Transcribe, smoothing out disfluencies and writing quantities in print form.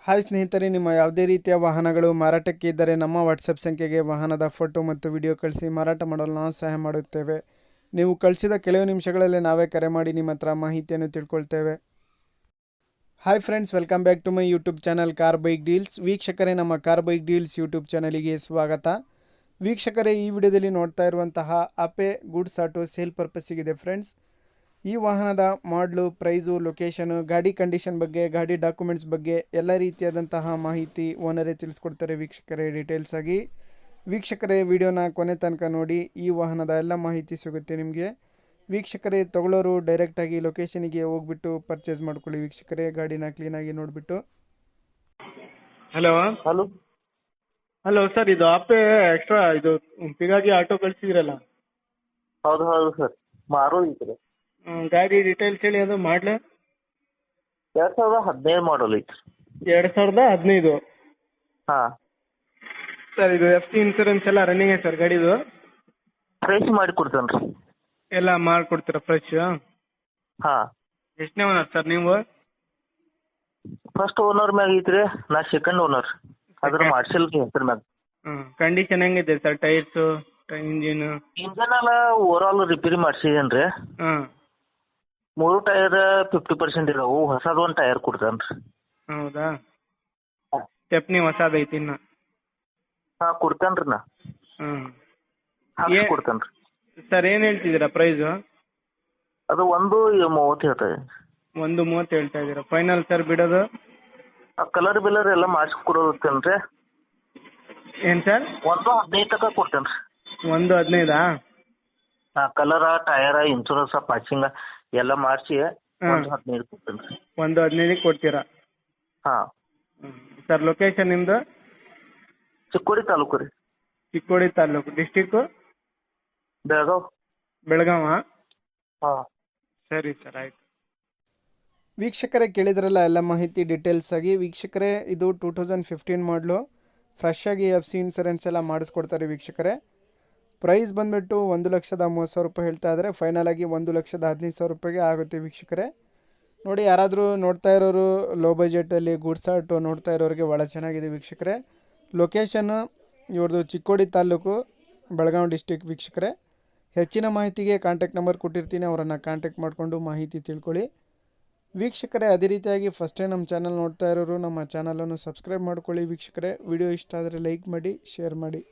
Hi ಸ್ನೇಹಿತರೆ, ನಿಮ್ಮ ಯಾವುದೇ ರೀತಿಯ ವಾಹನಗಳು ಮಾರಾಟಕ್ಕೆ ಇದ್ದರೆ ನಮ್ಮ ವಾಟ್ಸಪ್ ಸಂಖ್ಯೆಗೆ ವಾಹನದ ಫೋಟೋ ಮತ್ತು ವಿಡಿಯೋ ಕಳಿಸಿ ಮಾರಾಟ ಮಾಡಲು ನಾವು ಸಹಾಯ ಮಾಡುತ್ತೇವೆ. ನೀವು ಕಳಿಸಿದ ಕೆಲವು ನಿಮಿಷಗಳಲ್ಲಿ ನಾವೇ ಕರೆ ಮಾಡಿ ನಿಮ್ಮ ಹತ್ರ ಮಾಹಿತಿಯನ್ನು ತಿಳ್ಕೊಳ್ತೇವೆ. Hi friends, welcome back to my YouTube channel car bike deals. ವೀಕ್ಷಕರೇ, ನಮ್ಮ ಕಾರ್ ಬೈಕ್ ಡೀಲ್ಸ್ ಯೂಟ್ಯೂಬ್ ಚಾನಲಿಗೆ ಸ್ವಾಗತ. ವೀಕ್ಷಕರೇ, ಈ ವಿಡಿಯೋದಲ್ಲಿ ನೋಡ್ತಾ ಇರುವಂತಹ ಅಪೆ ಗೂಡ್ಸ್ ಆಟೋ ಸೇಲ್ ಪರ್ಪಸ್ಸಿಗಿದೆ ಫ್ರೆಂಡ್ಸ್. ಈ ವಾಹನದ ಮಾಡಲು, ಪ್ರೈಸು, ಲೊಕೇಶನು, ಗಾಡಿ ಕಂಡೀಷನ್ ಬಗ್ಗೆ, ಗಾಡಿ ಡಾಕ್ಯುಮೆಂಟ್ಸ್ ಬಗ್ಗೆ ಎಲ್ಲ ರೀತಿಯಾದಂತಹ ಮಾಹಿತಿ ಓನರೇ ತಿಳಿಸ್ಕೊಡ್ತಾರೆ ವೀಕ್ಷಕರೇ ಡೀಟೇಲ್ಸ್ ಆಗಿ. ವೀಕ್ಷಕರೇ, ವಿಡಿಯೋನ ಕೊನೆ ತನಕ ನೋಡಿ, ಈ ವಾಹನದ ಎಲ್ಲ ಮಾಹಿತಿ ಸಿಗುತ್ತೆ ನಿಮಗೆ. ವೀಕ್ಷಕರೇ, ತಗೊಳ್ಳೋರು ಡೈರೆಕ್ಟಾಗಿ ಲೊಕೇಶನಿಗೆ ಹೋಗ್ಬಿಟ್ಟು ಪರ್ಚೇಸ್ ಮಾಡ್ಕೊಳ್ಳಿ ವೀಕ್ಷಕರೇ, ಗಾಡಿನ ಕ್ಲೀನಾಗಿ ನೋಡಿಬಿಟ್ಟು. ಹಲೋ ಹಲೋ ಹಲೋ ಸರ್, ಇದು ಅಪ್ಪೆ ಎಕ್ಸ್ಟ್ರಾ ಇದು ಪಿಗಾಗಿ ಆಟೋ ಕಳಿಸಿದ್ರಲ್ಲ, ಹೌದು ಹೌದು ಸರ್, ಮಾರು ಐತ್ರಿ. ಗಾಡಿ ಡೀಟೇಲ್ಸ್ ಹೇಳಿ. ಅದು ಮಾಡಲ 2015 ಮಾಡಲ್ ಐತ್ರಿ. 2015. ಹಾಂ, ಸರ್, ಇದು ಎಫ್ ಸಿ ಇನ್ಸೂರೆನ್ಸ್ ಎಲ್ಲ ರನ್ನಿಂಗ್ ಐತೆ ಸರ್ ಗಾಡಿದು? ಫ್ರೆಶ್ ಮಾಡಿ ಕೊಡ್ತೇನೆ ರೀ. ಎಲ್ಲ ಮಾಡಿಕೊಡ್ತೀರಾ ಫ್ರೆಶ್? ಹಾಂ, ಎಷ್ಟನೇ ಓನರ್ ಸರ್ ನೀವು? ಫಸ್ಟ್ ಓನರ್ ಮ್ಯಾಗ ಐತ್ರಿ, ನಾ ಸೆಕೆಂಡ್ ಓನರ್. ಅದ್ರ ಮಾಡ್ಸಿಲ್ರಿ ಹೆಸರು ಮ್ಯಾಗ. ಕಂಡೀಷನ್ ಹೆಂಗಿದೆ ಸರ್? Tyres, engine? ಇಂಜನ್ ಎಲ್ಲ ಓವರ್ ಆಲ್ ರಿಪೇರಿ ಮಾಡ್ಸಿದೇನೆ ರೀ. ಹಾಂ, 3 ಟೈರ್ 50% ಇದಾವು. ಹೊಸದು ಒಂದು ಟೈರ್ ಕೊಡ್ತೇನೆ ರೀ. ಹೌದಾ? ಸ್ಟೆಪ್ನಿ ಹೊಸದೈತಿ ಇನ್ನು? ಹಾಂ, ಕೊಡ್ತೇನೆ ರೀ. ನಾ ಹಾಕಿ ಕೊಡ್ತೇನೆ ರೀ. ಸರ್, ಏನು ಹೇಳ್ತಿದ್ದೀರಾ ಪ್ರೈಸು? ಅದು 1.30 ಹೇಳ್ತದೆ. 1.30 ಹೇಳ್ತಾ ಇದ್ದೀರಾ. ಫೈನಲ್ ಸರ್ ಬಿಡೋದು? ಕಲರ್ ಬಿಲ್ಲರ್ ಎಲ್ಲ ಮಾಡಿಸ್ಕೊಡೋತ್ತೇನೆ ರೀ. ಏನು ಸರ್? 1.15 ತನಕ ಕೊಡ್ತೇನೆ ರೀ. 1.15? ಹಾಂ, ಕಲರ, ಟಯರ, ಇನ್ಶೂರೆನ್ಸ್, ಪಾಸಿಂಗ ಎಲ್ಲ ಮಾಡಿಸಿ 1.15 ಕೊಡ್ತೇನೆ ರೀ. 1.15 ಕೊಡ್ತೀರಾ? ಹಾಂ. ಸರ್, ಲೊಕೇಶನ್ ನಿಮ್ಮದು? ಚಿಕ್ಕೋಡಿ ತಾಲೂಕು ರೀ. ಚಿಕ್ಕೋಡಿ ತಾಲೂಕು. ಡಿಸ್ಟಿಕ್ಕು? ಬೆಳಗಾವ. ಹಾಂ, ಸರಿ ಸರ್, ಆಯಿತು. ವೀಕ್ಷಕರೇ, ಕೇಳಿದ್ರಲ್ಲ ಎಲ್ಲ ಮಾಹಿತಿ ಡೀಟೇಲ್ಸ್ ಆಗಿ. ವೀಕ್ಷಕರೇ, ಇದು 2015 ಮಾಡಲು, ಫ್ರೆಶ್ ಆಗಿ ಎಫ್ ಸಿ ಇನ್ಸೂರೆನ್ಸ್ ಎಲ್ಲ ಮಾಡಿಸ್ಕೊಡ್ತಾರೆ ವೀಕ್ಷಕರೇ. ಪ್ರೈಸ್ ಬಂದುಬಿಟ್ಟು 1,30,30,000 ರೂಪಾಯಿ ಹೇಳ್ತಾ ಇದ್ದಾರೆ. ಫೈನಲ್ ಆಗಿ 1,15,000 ರೂಪಾಯಿಗೆ ಆಗುತ್ತೆ ವೀಕ್ಷಕರೇ. ನೋಡಿ, ಯಾರಾದರೂ ನೋಡ್ತಾ ಇರೋರು ಲೋ ಬಜೆಟಲ್ಲಿ ಗೂಡ್ಸ್ ಆಟೋ ನೋಡ್ತಾ ಇರೋರಿಗೆ ಭಾಳ ಚೆನ್ನಾಗಿದೆ ವೀಕ್ಷಕರೇ. ಲೊಕೇಶನ್ನು ಇವ್ರದ್ದು ಚಿಕ್ಕೋಡಿ ತಾಲೂಕು, ಬೆಳಗಾವಿ ಡಿಸ್ಟಿಕ್ ವೀಕ್ಷಕರೇ. ಹೆಚ್ಚಿನ ಮಾಹಿತಿಗೆ ಕಾಂಟ್ಯಾಕ್ಟ್ ನಂಬರ್ ಕೊಟ್ಟಿರ್ತೀನಿ, ಅವರನ್ನು ಕಾಂಟ್ಯಾಕ್ಟ್ ಮಾಡಿಕೊಂಡು ಮಾಹಿತಿ ತಿಳ್ಕೊಳ್ಳಿ ವೀಕ್ಷಕರೇ. ಅದೇ ರೀತಿಯಾಗಿ ಫಸ್ಟ್ ಟೈಮ್ ನಮ್ಮ ಚಾನಲ್ ನೋಡ್ತಾ ಇರೋರು ನಮ್ಮ ಚಾನಲನ್ನು ಸಬ್ಸ್ಕ್ರೈಬ್ ಮಾಡ್ಕೊಳ್ಳಿ ವೀಕ್ಷಕರೇ. ವಿಡಿಯೋ ಇಷ್ಟ ಆದರೆ ಲೈಕ್ ಮಾಡಿ, ಶೇರ್ ಮಾಡಿ.